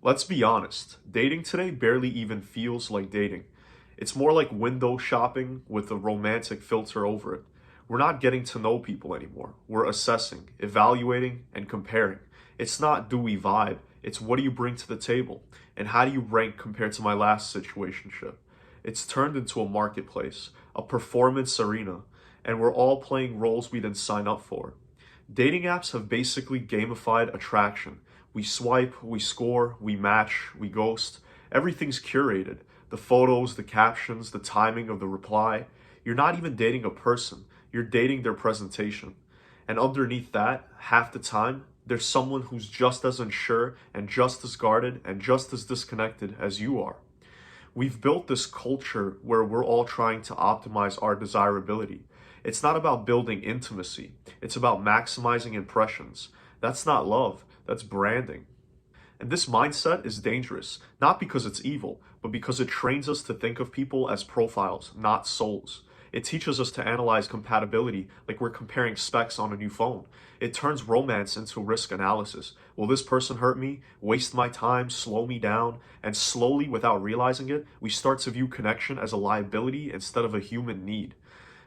Let's be honest, dating today barely even feels like dating. It's more like window shopping with a romantic filter over it. We're not getting to know people anymore. We're assessing, evaluating, and comparing. It's not do we vibe, it's what do you bring to the table, and how do you rank compared to my last situationship. It's turned into a marketplace, a performance arena, and we're all playing roles we didn't sign up for. Dating apps have basically gamified attraction. We swipe, we score, we match, we ghost. Everything's curated. The photos, the captions, the timing of the reply. You're not even dating a person, you're dating their presentation. And underneath that, half the time, there's someone who's just as unsure and just as guarded and just as disconnected as you are. We've built this culture where we're all trying to optimize our desirability. It's not about building intimacy, it's about maximizing impressions. That's not love, that's branding. And this mindset is dangerous, not because it's evil, but because it trains us to think of people as profiles, not souls. It teaches us to analyze compatibility like we're comparing specs on a new phone. It turns romance into risk analysis. Will this person hurt me, waste my time, slow me down? And slowly, without realizing it, we start to view connection as a liability instead of a human need.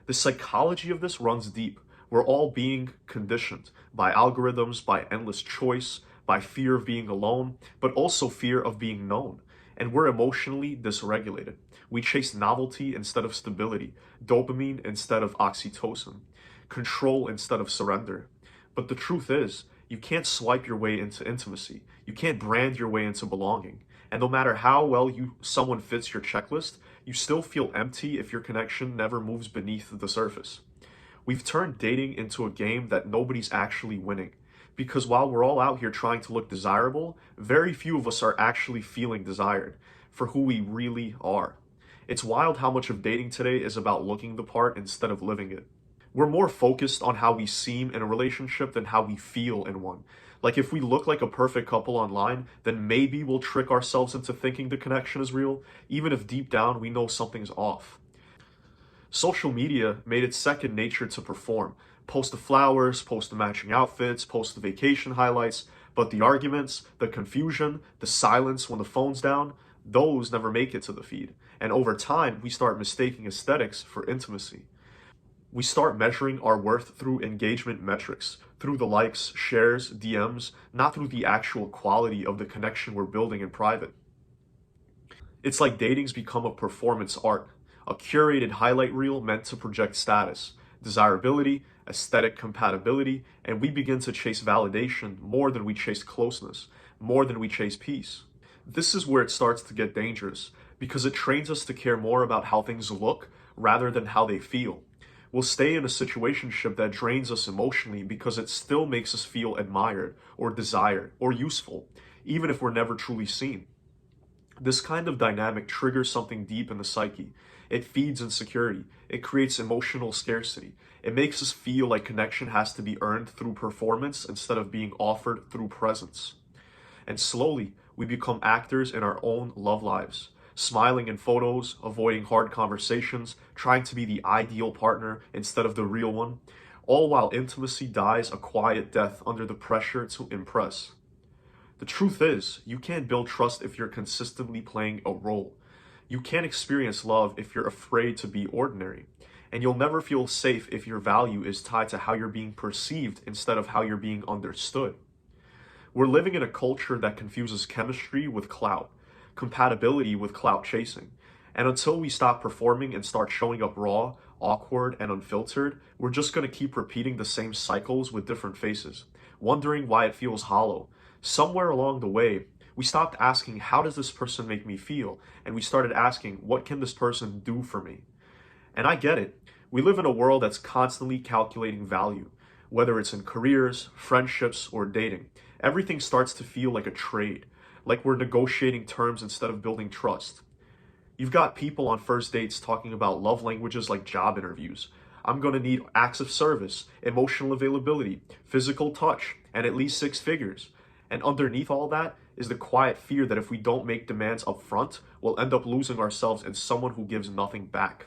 The psychology of this runs deep. We're all being conditioned by algorithms, by endless choice, by fear of being alone, but also fear of being known. And we're emotionally dysregulated. We chase novelty instead of stability, dopamine instead of oxytocin, control instead of surrender. But the truth is, you can't swipe your way into intimacy. You can't brand your way into belonging. And no matter how well someone fits your checklist, you still feel empty if your connection never moves beneath the surface. We've turned dating into a game that nobody's actually winning. Because while we're all out here trying to look desirable, very few of us are actually feeling desired for who we really are. It's wild how much of dating today is about looking the part instead of living it. We're more focused on how we seem in a relationship than how we feel in one. Like if we look like a perfect couple online, then maybe we'll trick ourselves into thinking the connection is real, even if deep down we know something's off. Social media made it second nature to perform. Post the flowers, post the matching outfits, post the vacation highlights, but the arguments, the confusion, the silence when the phone's down, those never make it to the feed. And over time, we start mistaking aesthetics for intimacy. We start measuring our worth through engagement metrics, through the likes, shares, DMs, not through the actual quality of the connection we're building in private. It's like dating's become a performance art, a curated highlight reel meant to project status, desirability, aesthetic compatibility, and we begin to chase validation more than we chase closeness, more than we chase peace. This is where it starts to get dangerous, because it trains us to care more about how things look rather than how they feel. We'll stay in a situationship that drains us emotionally because it still makes us feel admired or desired or useful, even if we're never truly seen. This kind of dynamic triggers something deep in the psyche. It feeds insecurity. It creates emotional scarcity. It makes us feel like connection has to be earned through performance instead of being offered through presence. And slowly, we become actors in our own love lives, smiling in photos, avoiding hard conversations, trying to be the ideal partner instead of the real one, all while intimacy dies a quiet death under the pressure to impress. The truth is, you can't build trust if you're consistently playing a role. You can't experience love if you're afraid to be ordinary. And you'll never feel safe if your value is tied to how you're being perceived instead of how you're being understood. We're living in a culture that confuses chemistry with clout, compatibility with clout chasing. And until we stop performing and start showing up raw, awkward, and unfiltered, we're just going to keep repeating the same cycles with different faces, wondering why it feels hollow. Somewhere along the way, we stopped asking, how does this person make me feel? And we started asking, what can this person do for me? And I get it. We live in a world that's constantly calculating value, whether it's in careers, friendships, or dating. Everything starts to feel like a trade, like we're negotiating terms instead of building trust. You've got people on first dates talking about love languages like job interviews. I'm going to need acts of service, emotional availability, physical touch, and at least 6 figures. And underneath all that is the quiet fear that if we don't make demands up front, we'll end up losing ourselves in someone who gives nothing back.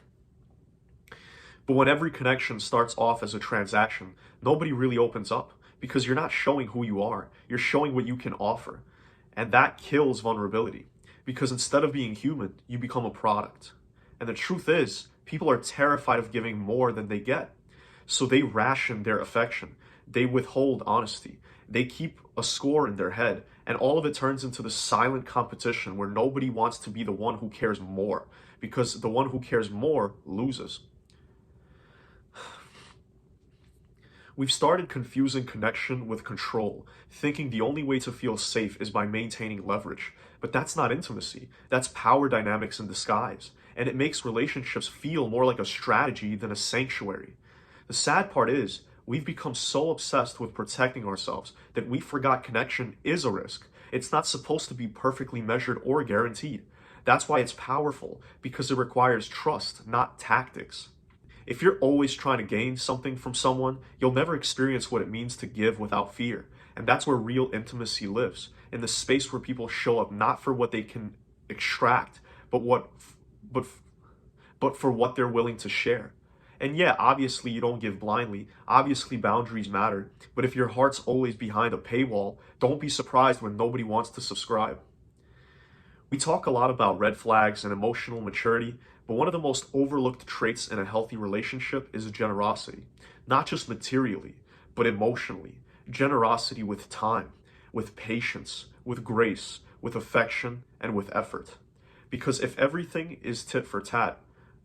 But when every connection starts off as a transaction, nobody really opens up because you're not showing who you are. You're showing what you can offer. And that kills vulnerability because instead of being human, you become a product. And the truth is, people are terrified of giving more than they get. So they ration their affection. They withhold honesty. They keep a score in their head. And all of it turns into the silent competition where nobody wants to be the one who cares more because the one who cares more loses. We've started confusing connection with control, thinking the only way to feel safe is by maintaining leverage. But that's not intimacy. That's power dynamics in disguise. And it makes relationships feel more like a strategy than a sanctuary. The sad part is, we've become so obsessed with protecting ourselves that we forgot connection is a risk. It's not supposed to be perfectly measured or guaranteed. That's why it's powerful, because it requires trust, not tactics. If you're always trying to gain something from someone, you'll never experience what it means to give without fear. And that's where real intimacy lives, in the space where people show up not for what they can extract, but but but for what they're willing to share. And yeah, obviously you don't give blindly. Obviously boundaries matter. But if your heart's always behind a paywall, don't be surprised when nobody wants to subscribe. We talk a lot about red flags and emotional maturity, but one of the most overlooked traits in a healthy relationship is generosity. Not just materially, but emotionally. Generosity with time, with patience, with grace, with affection, and with effort. Because if everything is tit for tat,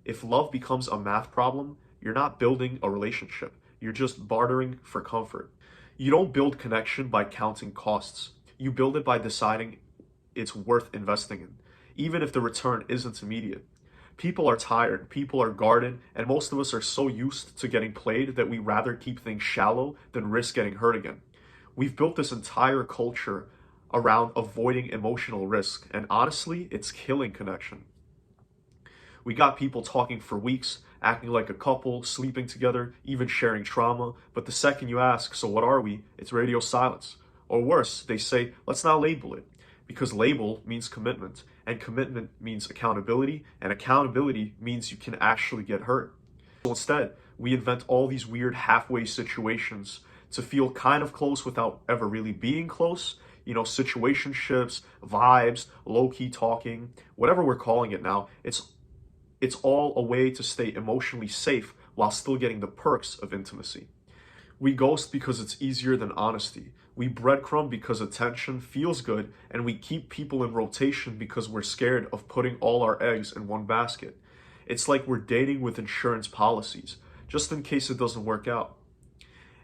if love becomes a math problem, you're not building a relationship. You're just bartering for comfort. You don't build connection by counting costs. You build it by deciding it's worth investing in, even if the return isn't immediate. People are tired, people are guarded, and most of us are so used to getting played that we rather keep things shallow than risk getting hurt again. We've built this entire culture around avoiding emotional risk, and honestly, it's killing connection. We got people talking for weeks, acting like a couple, sleeping together, even sharing trauma, but the second you ask, so what are we? It's radio silence. Or worse, they say, let's not label it. Because label means commitment, and commitment means accountability, and accountability means you can actually get hurt. So instead, we invent all these weird halfway situations to feel kind of close without ever really being close. Situationships, vibes, low-key talking, whatever we're calling it now, it's all a way to stay emotionally safe while still getting the perks of intimacy. We ghost because it's easier than honesty. We breadcrumb because attention feels good, and we keep people in rotation because we're scared of putting all our eggs in one basket. It's like we're dating with insurance policies, just in case it doesn't work out.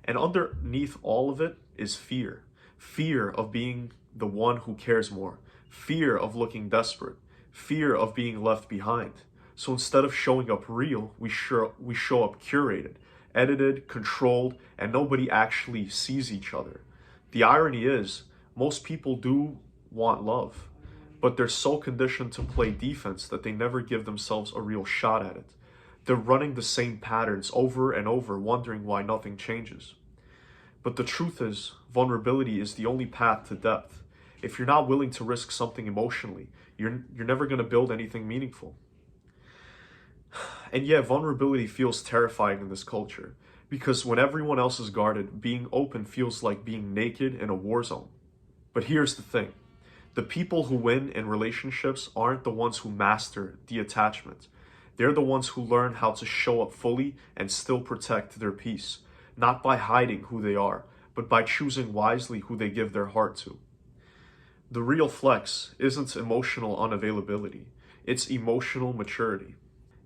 And underneath all of it is fear. Fear of being the one who cares more. Fear of looking desperate. Fear of being left behind. So instead of showing up real, we show up curated, edited, controlled, and nobody actually sees each other. The irony is, most people do want love, but they're so conditioned to play defense that they never give themselves a real shot at it. They're running the same patterns over and over, wondering why nothing changes. But the truth is, vulnerability is the only path to depth. If you're not willing to risk something emotionally, you're never going to build anything meaningful. And yet, vulnerability feels terrifying in this culture, because when everyone else is guarded, being open feels like being naked in a war zone. But here's the thing. The people who win in relationships aren't the ones who master the attachment. They're the ones who learn how to show up fully and still protect their peace, not by hiding who they are, but by choosing wisely who they give their heart to. The real flex isn't emotional unavailability, it's emotional maturity.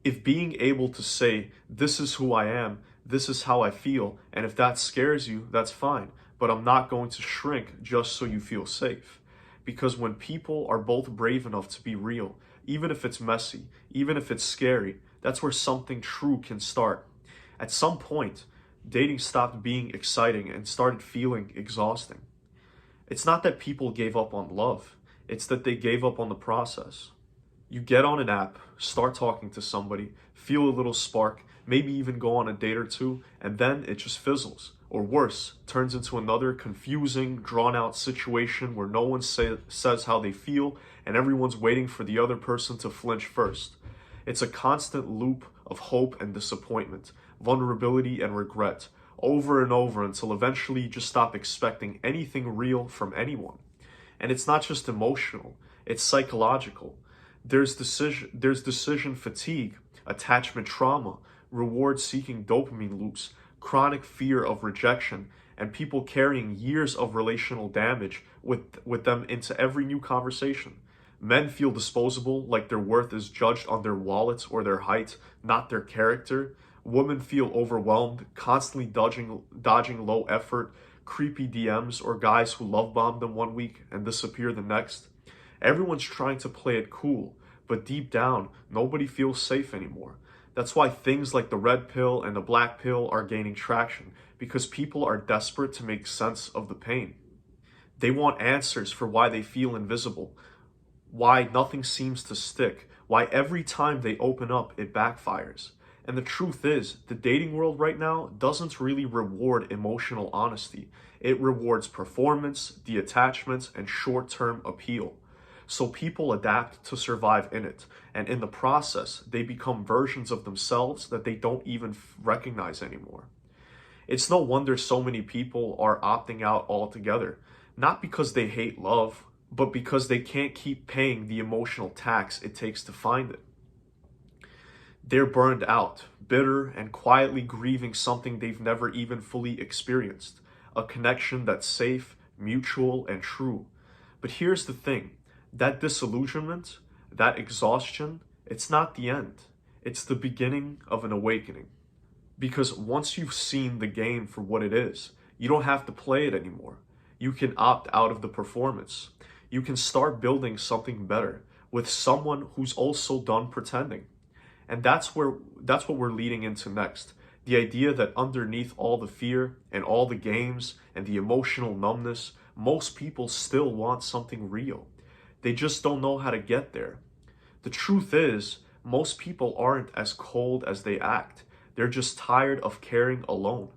If being able to say, this is who I am, this is how I feel, and if that scares you, that's fine, but I'm not going to shrink just so you feel safe. Because when people are both brave enough to be real, even if it's messy, even if it's scary, that's where something true can start. At some point, dating stopped being exciting and started feeling exhausting. It's not that people gave up on love, it's that they gave up on the process. You get on an app, start talking to somebody, feel a little spark, maybe even go on a date or two, and then it just fizzles. Or worse, turns into another confusing, drawn-out situation where no one says how they feel, and everyone's waiting for the other person to flinch first. It's a constant loop of hope and disappointment, vulnerability and regret, over and over until eventually you just stop expecting anything real from anyone. And it's not just emotional, it's psychological. There's decision fatigue, attachment trauma, reward seeking dopamine loops, chronic fear of rejection, and people carrying years of relational damage with them into every new conversation. Men feel disposable, like their worth is judged on their wallets or their height, not their character. Women feel overwhelmed, constantly dodging low effort, creepy DMs, or guys who love bomb them one week and disappear the next. Everyone's trying to play it cool, but deep down, nobody feels safe anymore. That's why things like the red pill and the black pill are gaining traction, because people are desperate to make sense of the pain. They want answers for why they feel invisible, why nothing seems to stick, why every time they open up, it backfires. And the truth is, the dating world right now doesn't really reward emotional honesty. It rewards performance, the attachments, and short-term appeal. So people adapt to survive in it, and in the process, they become versions of themselves that they don't even recognize anymore. It's no wonder so many people are opting out altogether, not because they hate love, but because they can't keep paying the emotional tax it takes to find it. They're burned out, bitter, and quietly grieving something they've never even fully experienced, a connection that's safe, mutual, and true. But here's the thing, that disillusionment, that exhaustion, it's not the end. It's the beginning of an awakening. Because once you've seen the game for what it is, you don't have to play it anymore. You can opt out of the performance. You can start building something better with someone who's also done pretending. And that's what we're leading into next. The idea that underneath all the fear and all the games and the emotional numbness, most people still want something real. They just don't know how to get there. The truth is, most people aren't as cold as they act. They're just tired of caring alone.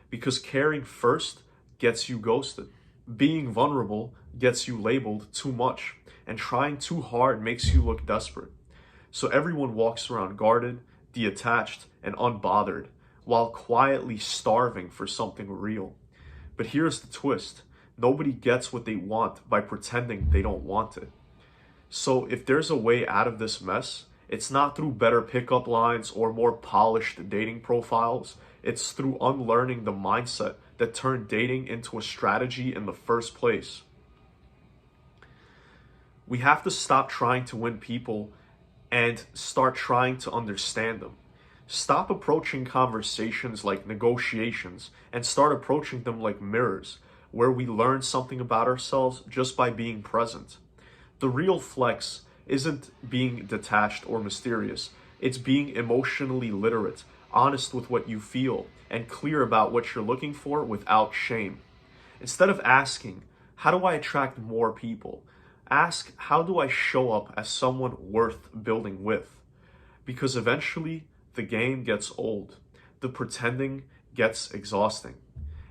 Because caring first gets you ghosted. Being vulnerable gets you labeled too much. And trying too hard makes you look desperate. So everyone walks around guarded, detached, and unbothered, while quietly starving for something real. But here's the twist. Nobody gets what they want by pretending they don't want it. So if there's a way out of this mess, it's not through better pickup lines or more polished dating profiles. It's through unlearning the mindset that turned dating into a strategy in the first place. We have to stop trying to win people and start trying to understand them. Stop approaching conversations like negotiations and start approaching them like mirrors, where we learn something about ourselves just by being present. The real flex isn't being detached or mysterious. It's being emotionally literate, honest with what you feel, and clear about what you're looking for without shame. Instead of asking, how do I attract more people? Ask, how do I show up as someone worth building with? Because eventually, the game gets old. The pretending gets exhausting.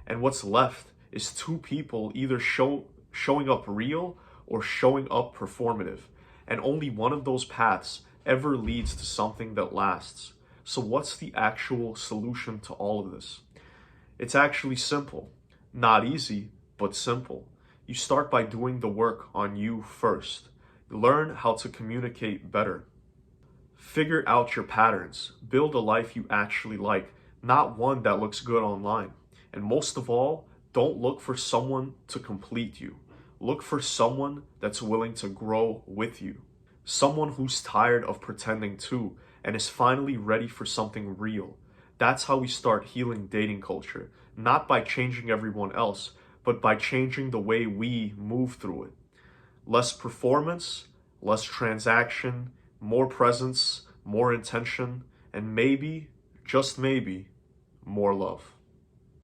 And what's left is two people either showing up real or showing up performative. And only one of those paths ever leads to something that lasts. So what's the actual solution to all of this? It's actually simple. Not easy, but simple. You start by doing the work on you first. Learn how to communicate better. Figure out your patterns. Build a life you actually like, not one that looks good online. And most of all, don't look for someone to complete you. Look for someone that's willing to grow with you. Someone who's tired of pretending too and is finally ready for something real. That's how we start healing dating culture, not by changing everyone else, but by changing the way we move through it. Less performance, less transaction, more presence, more intention, and maybe, just maybe, more love.